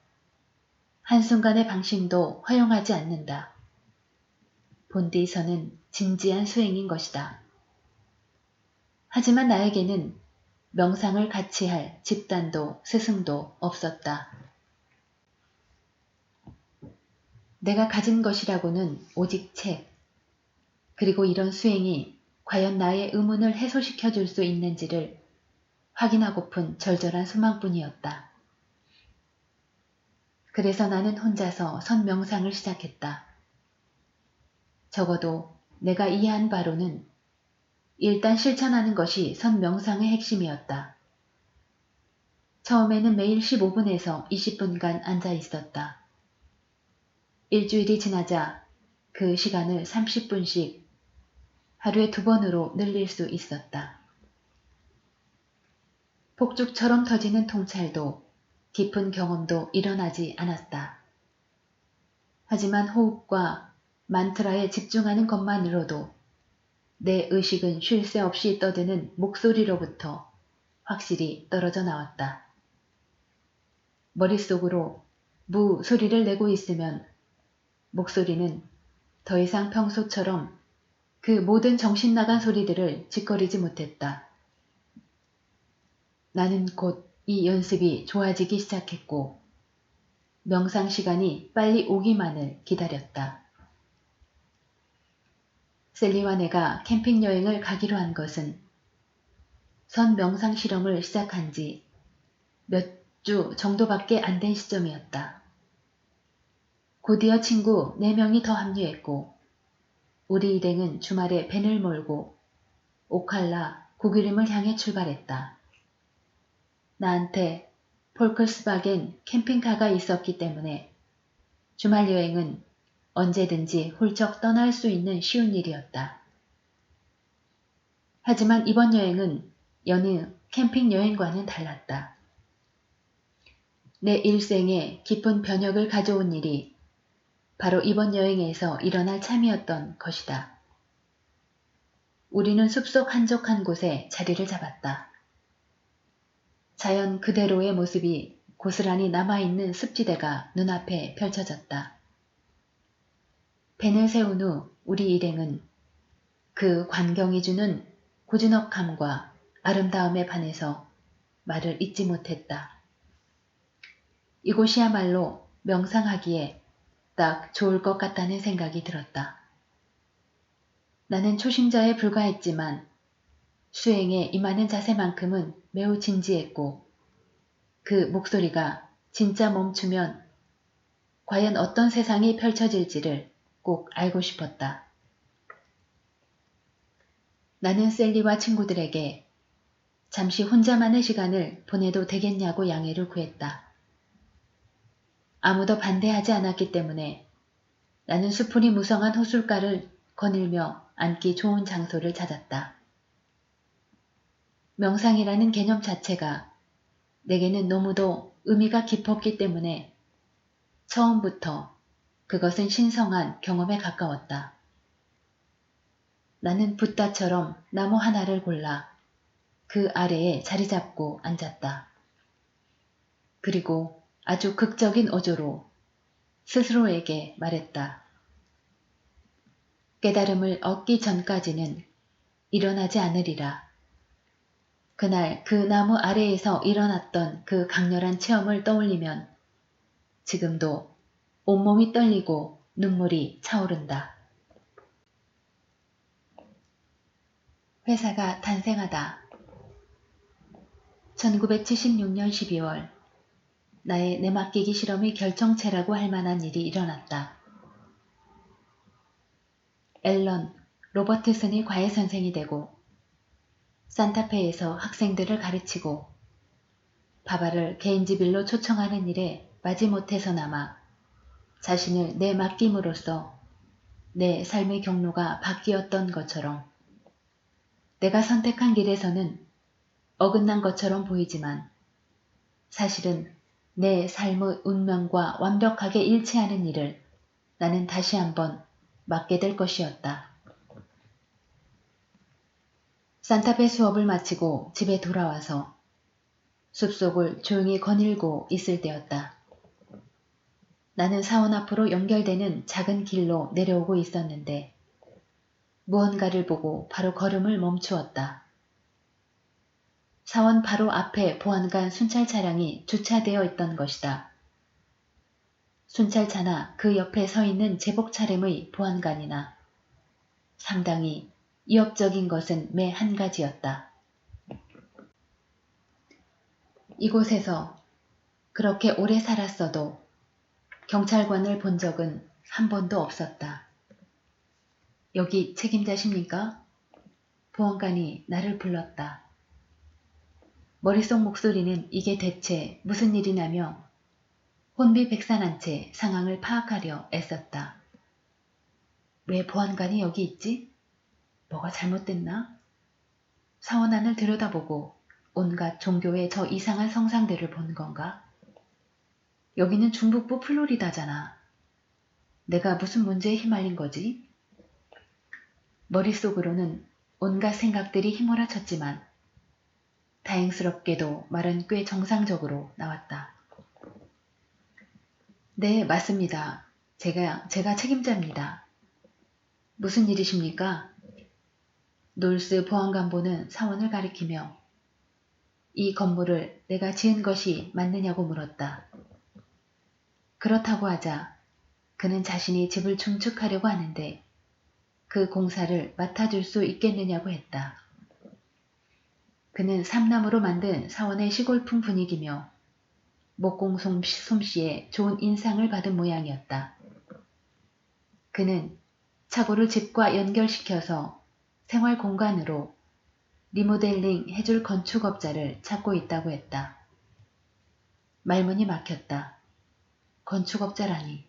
한순간의 방심도 허용하지 않는다. 본디선은 진지한 수행인 것이다. 하지만 나에게는 명상을 같이 할 집단도 스승도 없었다. 내가 가진 것이라고는 오직 책, 그리고 이런 수행이 과연 나의 의문을 해소시켜 줄 수 있는지를 확인하고픈 절절한 소망뿐이었다. 그래서 나는 혼자서 선명상을 시작했다. 적어도 내가 이해한 바로는 일단 실천하는 것이 선명상의 핵심이었다. 처음에는 매일 15분에서 20분간 앉아 있었다. 일주일이 지나자 그 시간을 30분씩 하루에 2번으로 늘릴 수 있었다. 폭죽처럼 터지는 통찰도 깊은 경험도 일어나지 않았다. 하지만 호흡과 만트라에 집중하는 것만으로도 내 의식은 쉴 새 없이 떠드는 목소리로부터 확실히 떨어져 나왔다. 머릿속으로 무 소리를 내고 있으면 목소리는 더 이상 평소처럼 그 모든 정신 나간 소리들을 짓거리지 못했다. 나는 곧 이 연습이 좋아지기 시작했고 명상 시간이 빨리 오기만을 기다렸다. 셀리와 내가 캠핑 여행을 가기로 한 것은 선 명상 실험을 시작한 지 몇 주 정도밖에 안 된 시점이었다. 곧이어 친구 4명이 더 합류했고 우리 일행은 주말에 밴을 몰고 오칼라 국유림을 향해 출발했다. 나한테 폴크스바겐 캠핑카가 있었기 때문에 주말 여행은 언제든지 훌쩍 떠날 수 있는 쉬운 일이었다. 하지만 이번 여행은 여느 캠핑 여행과는 달랐다. 내 일생에 깊은 변혁을 가져온 일이 바로 이번 여행에서 일어날 참이었던 것이다. 우리는 숲속 한적한 곳에 자리를 잡았다. 자연 그대로의 모습이 고스란히 남아있는 습지대가 눈앞에 펼쳐졌다. 벤을 세운 후 우리 일행은 그 광경이 주는 고즈넉함과 아름다움에 반해서 말을 잇지 못했다. 이곳이야말로 명상하기에 딱 좋을 것 같다는 생각이 들었다. 나는 초심자에 불과했지만 수행에 임하는 자세만큼은 매우 진지했고 그 목소리가 진짜 멈추면 과연 어떤 세상이 펼쳐질지를 꼭 알고 싶었다. 나는 셀리와 친구들에게 잠시 혼자만의 시간을 보내도 되겠냐고 양해를 구했다. 아무도 반대하지 않았기 때문에 나는 수풀이 무성한 호숫가를 거닐며 앉기 좋은 장소를 찾았다. 명상이라는 개념 자체가 내게는 너무도 의미가 깊었기 때문에 처음부터 그것은 신성한 경험에 가까웠다. 나는 붓다처럼 나무 하나를 골라 그 아래에 자리 잡고 앉았다. 그리고 아주 극적인 어조로 스스로에게 말했다. 깨달음을 얻기 전까지는 일어나지 않으리라. 그날 그 나무 아래에서 일어났던 그 강렬한 체험을 떠올리면 지금도 온몸이 떨리고 눈물이 차오른다. 회사가 탄생하다. 1976년 12월 나의 내맡기기 실험이 결정체라고 할 만한 일이 일어났다. 앨런 로버트슨이 과외 선생이 되고 산타페에서 학생들을 가르치고 바바를 개인지빌로 초청하는 일에 마지못해서 남아 자신을 내맡김으로써 내 삶의 경로가 바뀌었던 것처럼 내가 선택한 길에서는 어긋난 것처럼 보이지만 사실은 내 삶의 운명과 완벽하게 일치하는 일을 나는 다시 한번 맡게 될 것이었다. 산타페 수업을 마치고 집에 돌아와서 숲속을 조용히 거닐고 있을 때였다. 나는 사원 앞으로 연결되는 작은 길로 내려오고 있었는데 무언가를 보고 바로 걸음을 멈추었다. 사원 바로 앞에 보안관 순찰 차량이 주차되어 있던 것이다. 순찰차나 그 옆에 서 있는 제복 차림의 보안관이나 상당히 위협적인 것은 매 한 가지였다. 이곳에서 그렇게 오래 살았어도 경찰관을 본 적은 한 번도 없었다. 여기 책임자십니까? 보안관이 나를 불렀다. 머릿속 목소리는 이게 대체 무슨 일이냐며 혼비백산한 채 상황을 파악하려 애썼다. 왜 보안관이 여기 있지? 뭐가 잘못됐나? 사원 안을 들여다보고 온갖 종교의 저 이상한 성상들을 본 건가? 여기는 중북부 플로리다잖아. 내가 무슨 문제에 휘말린 거지? 머릿속으로는 온갖 생각들이 휘몰아쳤지만 다행스럽게도 말은 꽤 정상적으로 나왔다. 네, 맞습니다. 제가 책임자입니다. 무슨 일이십니까? 놀스 보안관보는 사원을 가리키며 이 건물을 내가 지은 것이 맞느냐고 물었다. 그렇다고 하자 그는 자신이 집을 증축하려고 하는데 그 공사를 맡아줄 수 있겠느냐고 했다. 그는 삼나무로 만든 사원의 시골풍 분위기며 목공 솜씨에 좋은 인상을 받은 모양이었다. 그는 차고를 집과 연결시켜서 생활 공간으로 리모델링 해줄 건축업자를 찾고 있다고 했다. 말문이 막혔다. 건축업자라니.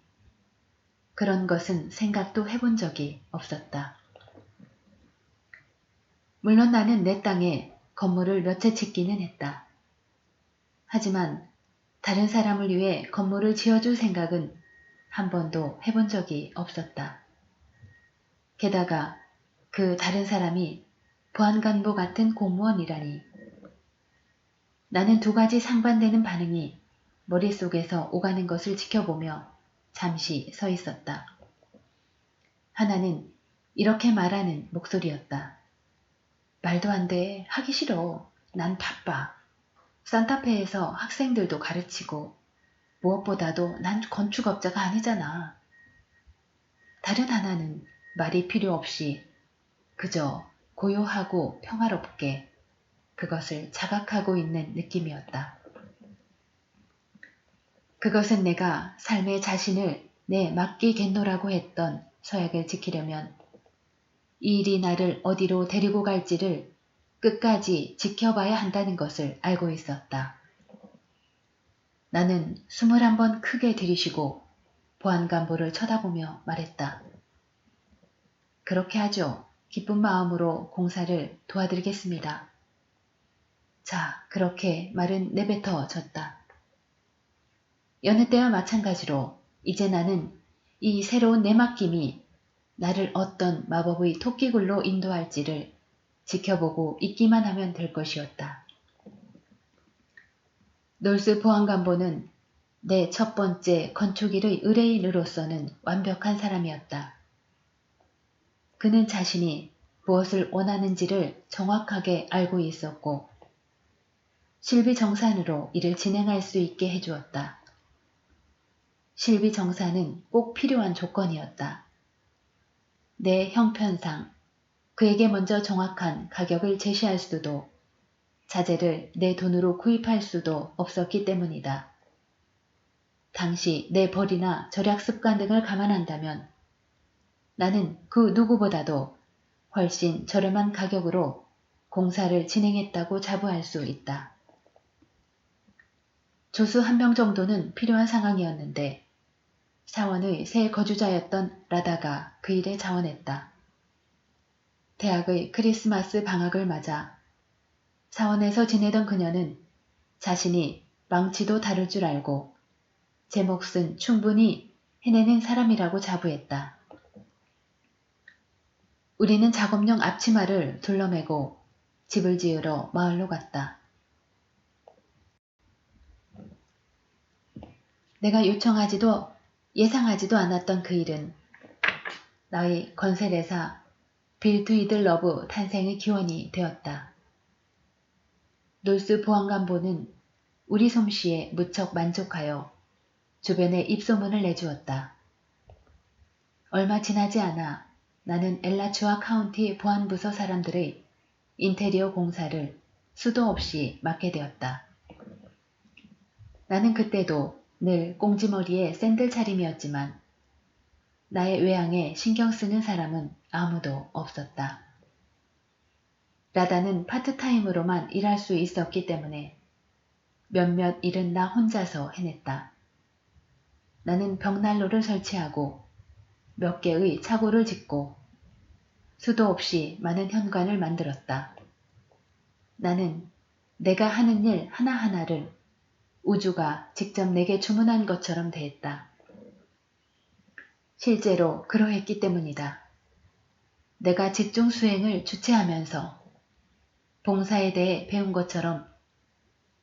그런 것은 생각도 해본 적이 없었다. 물론 나는 내 땅에 건물을 몇 채 짓기는 했다. 하지만 다른 사람을 위해 건물을 지어줄 생각은 한 번도 해본 적이 없었다. 게다가 그 다른 사람이 보안간부 같은 공무원이라니. 나는 두 가지 상반되는 반응이 머릿속에서 오가는 것을 지켜보며 잠시 서 있었다. 하나는 이렇게 말하는 목소리였다. 말도 안 돼. 하기 싫어. 난 바빠. 산타페에서 학생들도 가르치고 무엇보다도 난 건축업자가 아니잖아. 다른 하나는 말이 필요 없이 그저 고요하고 평화롭게 그것을 자각하고 있는 느낌이었다. 그것은 내가 삶의 자신을 내 막기겠노라고 했던 서약을 지키려면 이 일이 나를 어디로 데리고 갈지를 끝까지 지켜봐야 한다는 것을 알고 있었다. 나는 숨을 한번 크게 들이쉬고 보안간부를 쳐다보며 말했다. 그렇게 하죠. 기쁜 마음으로 공사를 도와드리겠습니다. 자, 그렇게 말은 내뱉어졌다. 여느 때와 마찬가지로 이제 나는 이 새로운 내 맡김이 나를 어떤 마법의 토끼굴로 인도할지를 지켜보고 있기만 하면 될 것이었다. 놀스 보안관보는 내 첫 번째 건축일의 의뢰인으로서는 완벽한 사람이었다. 그는 자신이 무엇을 원하는지를 정확하게 알고 있었고 실비정산으로 일을 진행할 수 있게 해주었다. 실비정산은 꼭 필요한 조건이었다. 내 형편상 그에게 먼저 정확한 가격을 제시할 수도 자재를 내 돈으로 구입할 수도 없었기 때문이다. 당시 내 벌이나 절약 습관 등을 감안한다면 나는 그 누구보다도 훨씬 저렴한 가격으로 공사를 진행했다고 자부할 수 있다. 조수 한 명 정도는 필요한 상황이었는데 사원의 새 거주자였던 라다가 그 일에 자원했다. 대학의 크리스마스 방학을 맞아 사원에서 지내던 그녀는 자신이 망치도 다룰 줄 알고 제 몫은 충분히 해내는 사람이라고 자부했다. 우리는 작업용 앞치마를 둘러매고 집을 지으러 마을로 갔다. 내가 요청하지도 예상하지도 않았던 그 일은 나의 건설회사 빌 트위들 러브 탄생의 기원이 되었다. 놀스 보안관보는 우리 솜씨에 무척 만족하여 주변에 입소문을 내주었다. 얼마 지나지 않아 나는 엘라추아 카운티 보안부서 사람들의 인테리어 공사를 수도 없이 맡게 되었다. 나는 그때도 늘 꽁지머리에 샌들 차림이었지만 나의 외양에 신경 쓰는 사람은 아무도 없었다. 라다는 파트타임으로만 일할 수 있었기 때문에 몇몇 일은 나 혼자서 해냈다. 나는 벽난로를 설치하고 몇 개의 차고를 짓고 수도 없이 많은 현관을 만들었다. 나는 내가 하는 일 하나하나를 우주가 직접 내게 주문한 것처럼 대했다. 실제로 그러했기 때문이다. 내가 직종 수행을 주체하면서 봉사에 대해 배운 것처럼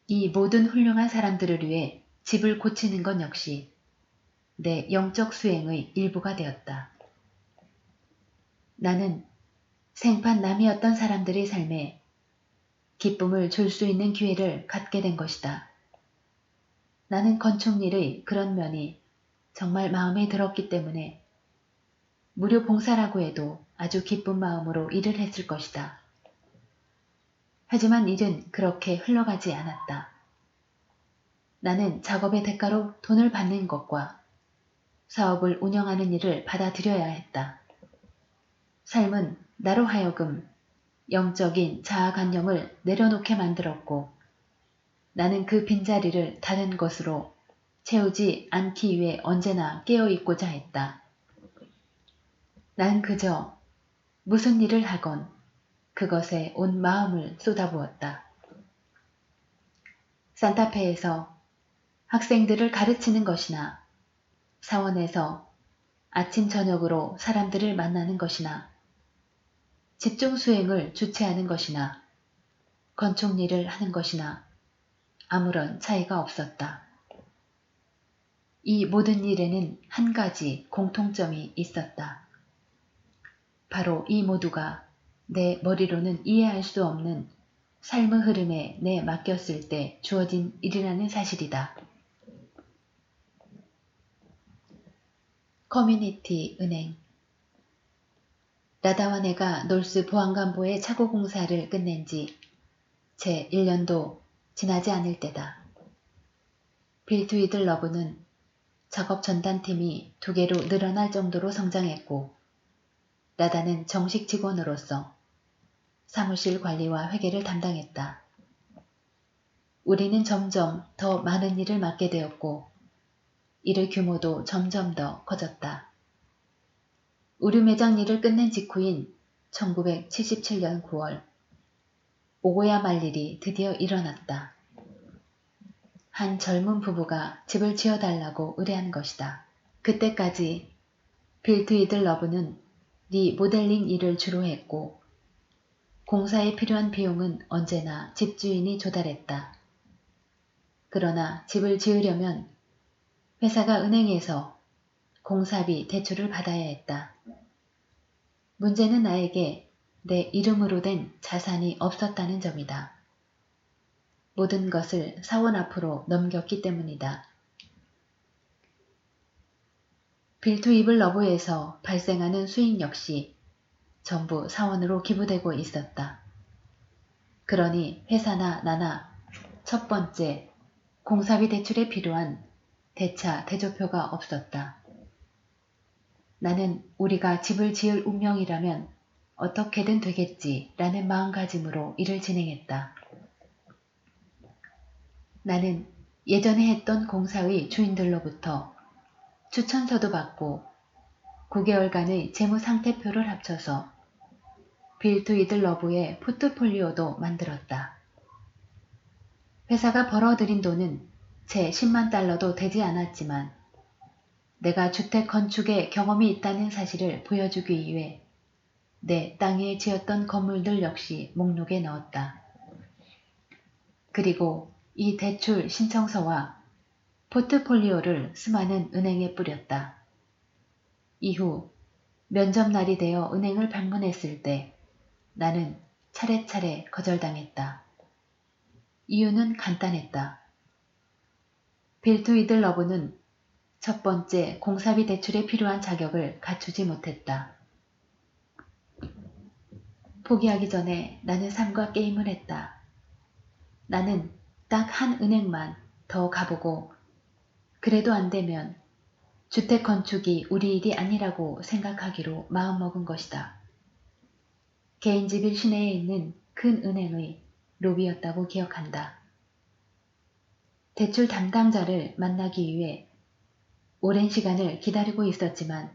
이 모든 훌륭한 사람들을 위해 집을 고치는 것 역시 내 영적 수행의 일부가 되었다. 나는 생판 남이었던 사람들의 삶에 기쁨을 줄 수 있는 기회를 갖게 된 것이다. 나는 건축일의 그런 면이 정말 마음에 들었기 때문에 무료 봉사라고 해도 아주 기쁜 마음으로 일을 했을 것이다. 하지만 일은 그렇게 흘러가지 않았다. 나는 작업의 대가로 돈을 받는 것과 사업을 운영하는 일을 받아들여야 했다. 삶은 나로 하여금 영적인 자아관념을 내려놓게 만들었고 나는 그 빈자리를 다른 것으로 채우지 않기 위해 언제나 깨어있고자 했다. 난 그저 무슨 일을 하건 그것에 온 마음을 쏟아부었다. 산타페에서 학생들을 가르치는 것이나 사원에서 아침 저녁으로 사람들을 만나는 것이나 집중 수행을 주최하는 것이나 건축 일을 하는 것이나 아무런 차이가 없었다. 이 모든 일에는 한 가지 공통점이 있었다. 바로 이 모두가 내 머리로는 이해할 수 없는 삶의 흐름에 내 맡겼을 때 주어진 일이라는 사실이다. 커뮤니티 은행. 라다와 내가 놀스 보안관보의 차고 공사를 끝낸 지 채 1년도 지나지 않을 때다. 빌트위들 러브는 작업 전담팀이 2개로 늘어날 정도로 성장했고 라다는 정식 직원으로서 사무실 관리와 회계를 담당했다. 우리는 점점 더 많은 일을 맡게 되었고 일의 규모도 점점 더 커졌다. 우리 매장 일을 끝낸 직후인 1977년 9월 오고야 말 일이 드디어 일어났다. 한 젊은 부부가 집을 지어달라고 의뢰한 것이다. 그때까지 빌트위들 러브는 리모델링 일을 주로 했고 공사에 필요한 비용은 언제나 집주인이 조달했다. 그러나 집을 지으려면 회사가 은행에서 공사비 대출을 받아야 했다. 문제는 나에게 내 이름으로 된 자산이 없었다는 점이다. 모든 것을 사원 앞으로 넘겼기 때문이다. 빌트위들 러브에서 발생하는 수익 역시 전부 사원으로 기부되고 있었다. 그러니 회사나 나나 첫 번째 공사비 대출에 필요한 대차 대조표가 없었다. 나는 우리가 집을 지을 운명이라면 어떻게든 되겠지라는 마음가짐으로 일을 진행했다. 나는 예전에 했던 공사의 주인들로부터 추천서도 받고 9개월간의 재무상태표를 합쳐서 빌트위들 러브의 포트폴리오도 만들었다. 회사가 벌어들인 돈은 채 10만 달러도 되지 않았지만 내가 주택 건축에 경험이 있다는 사실을 보여주기 위해 내 땅에 지었던 건물들 역시 목록에 넣었다. 그리고 이 대출 신청서와 포트폴리오를 수많은 은행에 뿌렸다. 이후 면접날이 되어 은행을 방문했을 때 나는 차례차례 거절당했다. 이유는 간단했다. 빌트위들 러브는 첫 번째 공사비 대출에 필요한 자격을 갖추지 못했다. 포기하기 전에 나는 삶과 게임을 했다. 나는 딱 한 은행만 더 가보고 그래도 안 되면 주택 건축이 우리 일이 아니라고 생각하기로 마음먹은 것이다. 개인집일 시내에 있는 큰 은행의 로비였다고 기억한다. 대출 담당자를 만나기 위해 오랜 시간을 기다리고 있었지만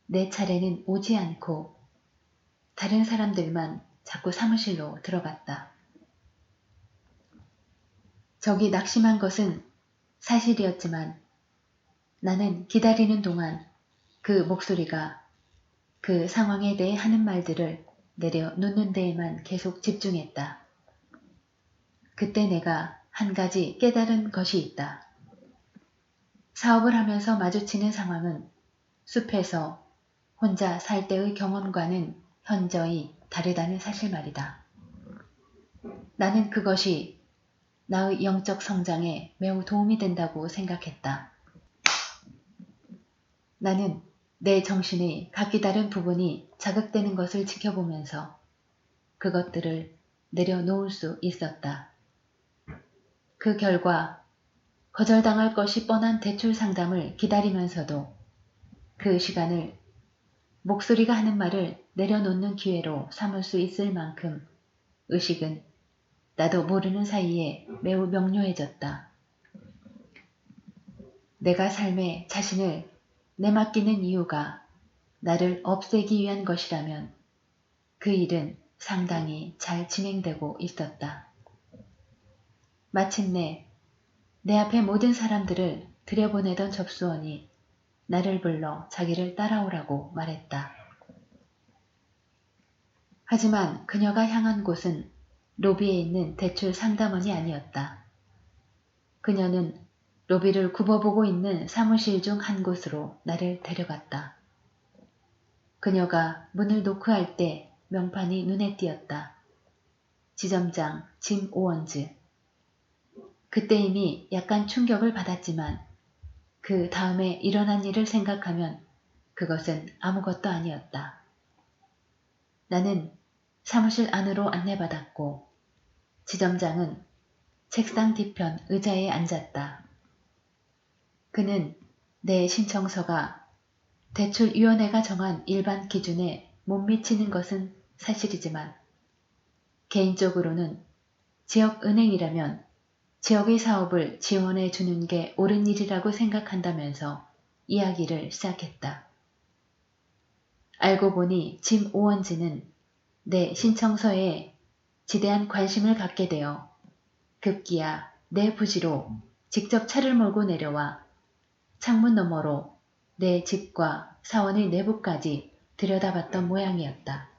내 차례는 오지 않고 다른 사람들만 자꾸 사무실로 들어갔다. 적이 낙심한 것은 사실이었지만 나는 기다리는 동안 그 목소리가 그 상황에 대해 하는 말들을 내려놓는 데에만 계속 집중했다. 그때 내가 한 가지 깨달은 것이 있다. 사업을 하면서 마주치는 상황은 숲에서 혼자 살 때의 경험과는 현저히 다르다는 사실 말이다. 나는 그것이 나의 영적 성장에 매우 도움이 된다고 생각했다. 나는 내 정신의 각기 다른 부분이 자극되는 것을 지켜보면서 그것들을 내려놓을 수 있었다. 그 결과 거절당할 것이 뻔한 대출 상담을 기다리면서도 그 시간을 목소리가 하는 말을 내려놓는 기회로 삼을 수 있을 만큼 의식은 나도 모르는 사이에 매우 명료해졌다. 내가 삶에 자신을 내맡기는 이유가 나를 없애기 위한 것이라면 그 일은 상당히 잘 진행되고 있었다. 마침내 내 앞에 모든 사람들을 들여보내던 접수원이 나를 불러 자기를 따라오라고 말했다. 하지만 그녀가 향한 곳은 로비에 있는 대출 상담원이 아니었다. 그녀는 로비를 굽어보고 있는 사무실 중 한 곳으로 나를 데려갔다. 그녀가 문을 노크할 때 명판이 눈에 띄었다. 지점장 짐 오원즈. 그때 이미 약간 충격을 받았지만 그 다음에 일어난 일을 생각하면 그것은 아무것도 아니었다. 나는 사무실 안으로 안내받았고 지점장은 책상 뒤편 의자에 앉았다. 그는 내 신청서가 대출위원회가 정한 일반 기준에 못 미치는 것은 사실이지만 개인적으로는 지역은행이라면 지역의 사업을 지원해 주는 게 옳은 일이라고 생각한다면서 이야기를 시작했다. 알고 보니 짐 오원즈는 내 신청서에 지대한 관심을 갖게 되어 급기야 내 부지로 직접 차를 몰고 내려와 창문 너머로 내 집과 사원의 내부까지 들여다봤던 모양이었다.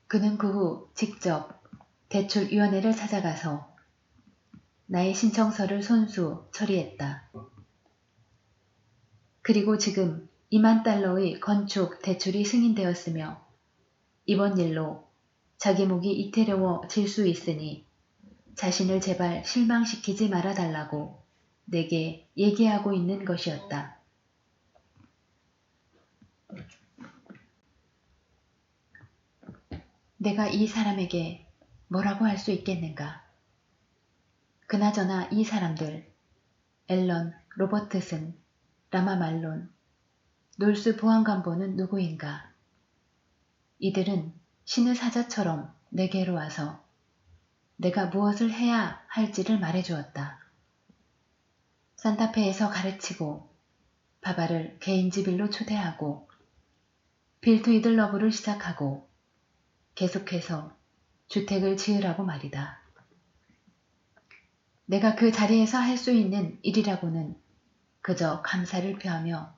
그는 그 후 직접 대출위원회를 찾아가서 나의 신청서를 손수 처리했다. 그리고 지금 2만 달러의 건축 대출이 승인되었으며 이번 일로 자기 목이 이태로워질 수 있으니 자신을 제발 실망시키지 말아달라고 내게 얘기하고 있는 것이었다. 내가 이 사람에게 뭐라고 할 수 있겠는가? 그나저나 이 사람들, 앨런 로버트슨, 라마 말론, 놀스 보안관보는 누구인가? 이들은 신의 사자처럼 내게로 와서 내가 무엇을 해야 할지를 말해주었다. 산타페에서 가르치고 바바를 개인 집일로 초대하고 빌트이들 러브를 시작하고 계속해서 주택을 지으라고 말이다. 내가 그 자리에서 할 수 있는 일이라고는 그저 감사를 표하며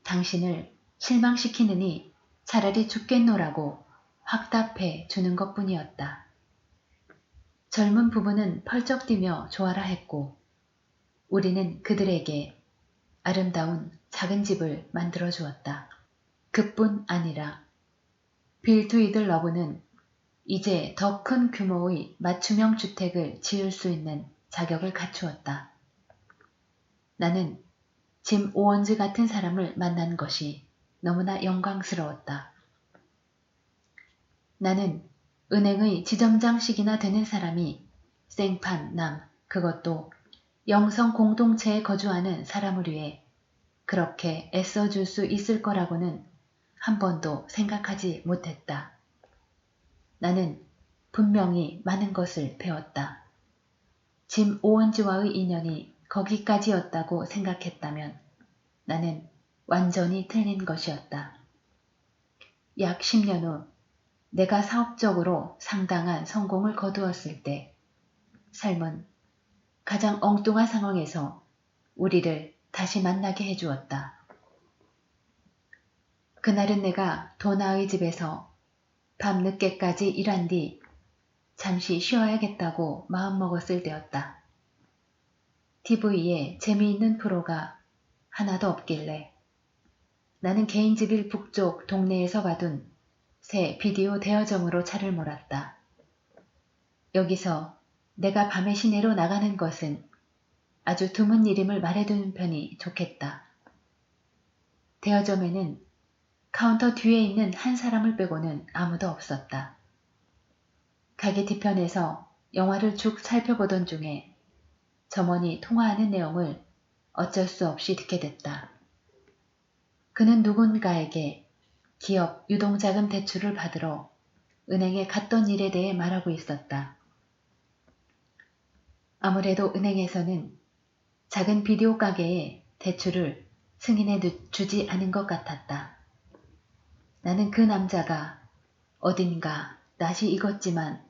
당신을 실망시키느니 차라리 죽겠노라고 확답해 주는 것뿐이었다. 젊은 부부는 펄쩍 뛰며 좋아라 했고 우리는 그들에게 아름다운 작은 집을 만들어 주었다. 그뿐 아니라 빌트이들 러브는 이제 더 큰 규모의 맞춤형 주택을 지을 수 있는 자격을 갖추었다. 나는 짐 오원즈 같은 사람을 만난 것이 너무나 영광스러웠다. 나는 은행의 지점장씩이나 되는 사람이 생판 남, 그것도 영성 공동체에 거주하는 사람을 위해 그렇게 애써줄 수 있을 거라고는 한 번도 생각하지 못했다. 나는 분명히 많은 것을 배웠다. 짐 오원즈와의 인연이 거기까지였다고 생각했다면 나는 완전히 틀린 것이었다. 약 10년 후 내가 사업적으로 상당한 성공을 거두었을 때 삶은 가장 엉뚱한 상황에서 우리를 다시 만나게 해주었다. 그날은 내가 도나의 집에서 밤늦게까지 일한 뒤 잠시 쉬어야겠다고 마음먹었을 때였다. TV에 재미있는 프로가 하나도 없길래 나는 개인집일 북쪽 동네에서 봐둔 새 비디오 대여점으로 차를 몰았다. 여기서 내가 밤의 시내로 나가는 것은 아주 드문 일임을 말해두는 편이 좋겠다. 대여점에는 카운터 뒤에 있는 한 사람을 빼고는 아무도 없었다. 가게 뒤편에서 영화를 쭉 살펴보던 중에 점원이 통화하는 내용을 어쩔 수 없이 듣게 됐다. 그는 누군가에게 기업 유동자금 대출을 받으러 은행에 갔던 일에 대해 말하고 있었다. 아무래도 은행에서는 작은 비디오 가게에 대출을 승인해 주지 않은 것 같았다. 나는 그 남자가 어딘가 낯이 익었지만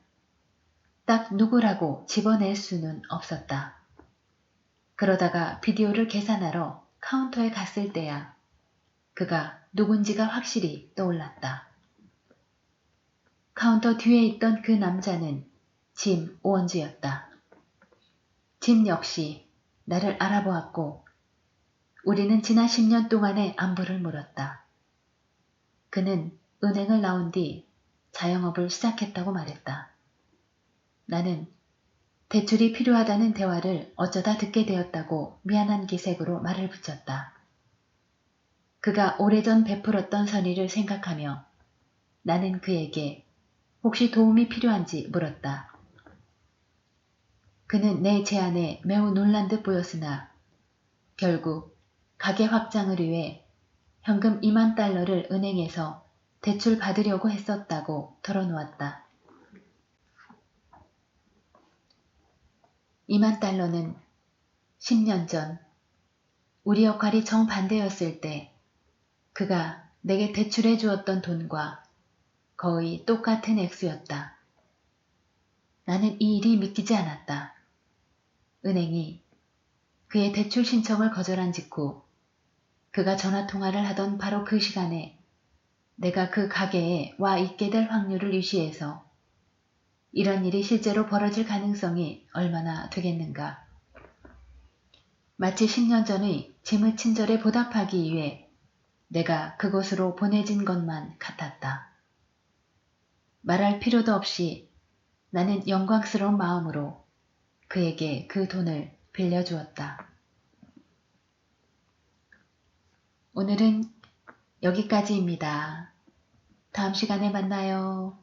딱 누구라고 집어낼 수는 없었다. 그러다가 비디오를 계산하러 카운터에 갔을 때야 그가 누군지가 확실히 떠올랐다. 카운터 뒤에 있던 그 남자는 짐 오원주였다. 짐 역시 나를 알아보았고 우리는 지난 10년 동안의 안부를 물었다. 그는 은행을 나온 뒤 자영업을 시작했다고 말했다. 나는 대출이 필요하다는 대화를 어쩌다 듣게 되었다고 미안한 기색으로 말을 붙였다. 그가 오래전 베풀었던 선의를 생각하며 나는 그에게 혹시 도움이 필요한지 물었다. 그는 내 제안에 매우 놀란 듯 보였으나 결국 가게 확장을 위해 현금 2만 달러를 은행에서 대출 받으려고 했었다고 털어놓았다. 2만 달러는 10년 전 우리 역할이 정반대였을 때 그가 내게 대출해 주었던 돈과 거의 똑같은 액수였다. 나는 이 일이 믿기지 않았다. 은행이 그의 대출 신청을 거절한 직후 그가 전화통화를 하던 바로 그 시간에 내가 그 가게에 와 있게 될 확률을 유시해서 이런 일이 실제로 벌어질 가능성이 얼마나 되겠는가. 마치 10년 전의 짐의 친절에 보답하기 위해 내가 그곳으로 보내진 것만 같았다. 말할 필요도 없이 나는 영광스러운 마음으로 그에게 그 돈을 빌려주었다. 오늘은 여기까지입니다. 다음 시간에 만나요.